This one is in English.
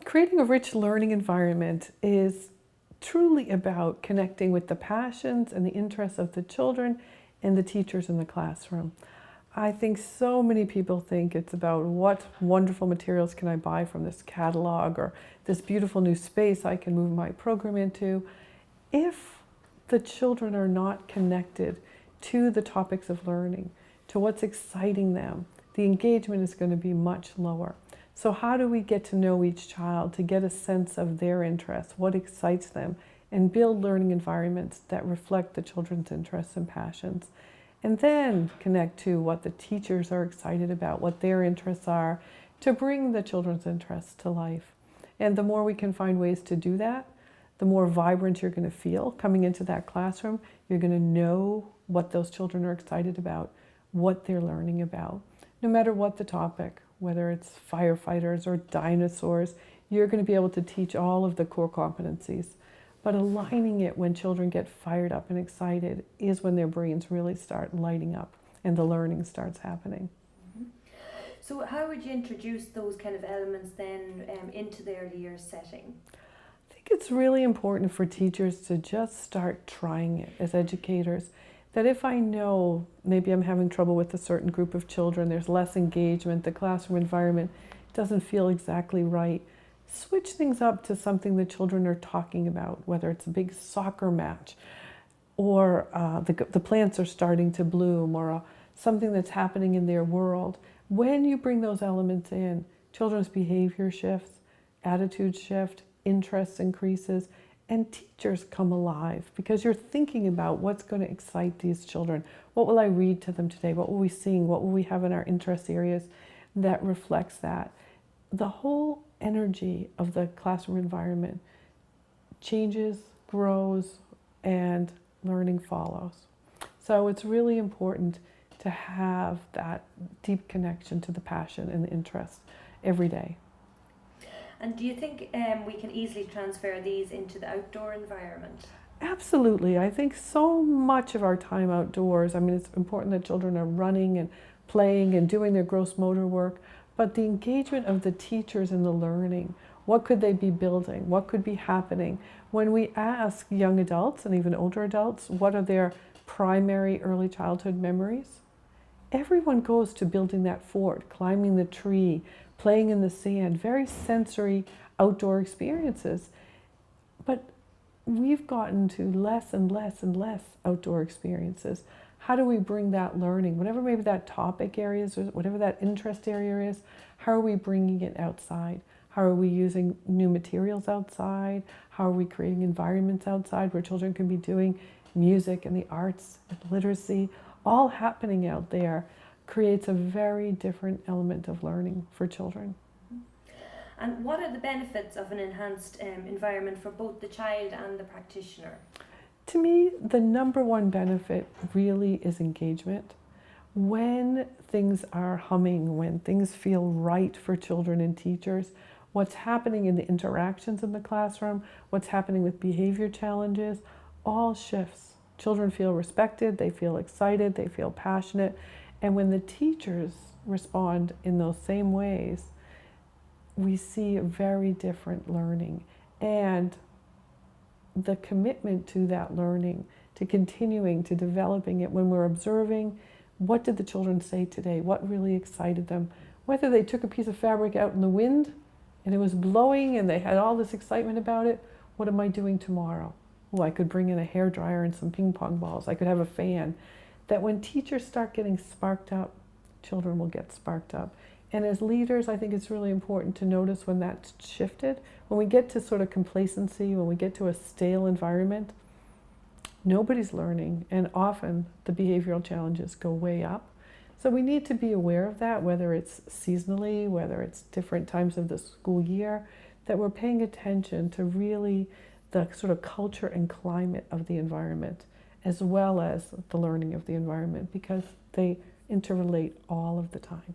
Creating a rich learning environment is truly about connecting with the passions and the interests of the children and the teachers in the classroom. I think so many people think it's about what wonderful materials can I buy from this catalog or this beautiful new space I can move my program into. If the children are not connected to the topics of learning, to what's exciting them, the engagement is going to be much lower. So how do we get to know each child, to get a sense of their interests, what excites them, and build learning environments that reflect the children's interests and passions? And then connect to what the teachers are excited about, what their interests are, to bring the children's interests to life. And the more we can find ways to do that, the more vibrant you're going to feel coming into that classroom. You're going to know what those children are excited about, what they're learning about. No matter what the topic, whether it's firefighters or dinosaurs, you're going to be able to teach all of the core competencies. But aligning it when children get fired up and excited is when their brains really start lighting up and the learning starts happening. Mm-hmm. So how would you introduce those kind of elements then into the early years setting? I think it's really important for teachers to just start trying it as educators. That if I know maybe I'm having trouble with a certain group of children, there's less engagement, the classroom environment doesn't feel exactly right, switch things up to something the children are talking about, whether it's a big soccer match or the plants are starting to bloom or something that's happening in their world. When you bring those elements in, children's behavior shifts, attitudes shift, interest increases, and teachers come alive because you're thinking about what's going to excite these children. What will I read to them today? What will we sing? What will we have in our interest areas that reflects that? The whole energy of the classroom environment changes, grows, and learning follows. So it's really important to have that deep connection to the passion and the interest every day. And do you think we can easily transfer these into the outdoor environment? Absolutely. I think so much of our time outdoors, I mean, it's important that children are running and playing and doing their gross motor work, but the engagement of the teachers in the learning, what could they be building? What could be happening? When we ask young adults and even older adults, what are their primary early childhood memories? Everyone goes to building that fort, climbing the tree, playing in the sand, very sensory outdoor experiences. But we've gotten to less and less and less outdoor experiences. How do we bring that learning, whatever maybe that topic area is, or whatever that interest area is, how are we bringing it outside? How are we using new materials outside? How are we creating environments outside where children can be doing music and the arts and literacy, all happening out there? Creates a very different element of learning for children. And what are the benefits of an enhanced environment for both the child and the practitioner? To me, the number one benefit really is engagement. When things are humming, when things feel right for children and teachers, what's happening in the interactions in the classroom, what's happening with behavior challenges, all shifts. Children feel respected, they feel excited, they feel passionate. And when the teachers respond in those same ways, we see a very different learning. And the commitment to that learning, to continuing, to developing it, when we're observing, what did the children say today? What really excited them? Whether they took a piece of fabric out in the wind and it was blowing and they had all this excitement about it, what am I doing tomorrow? Oh, I could bring in a hairdryer and some ping pong balls. I could have a fan. That when teachers start getting sparked up, children will get sparked up. And as leaders, I think it's really important to notice when that's shifted. When we get to sort of complacency, when we get to a stale environment, nobody's learning, and often the behavioral challenges go way up. So we need to be aware of that, whether it's seasonally, whether it's different times of the school year, that we're paying attention to really the sort of culture and climate of the environment, as well as the learning of the environment, because they interrelate all of the time.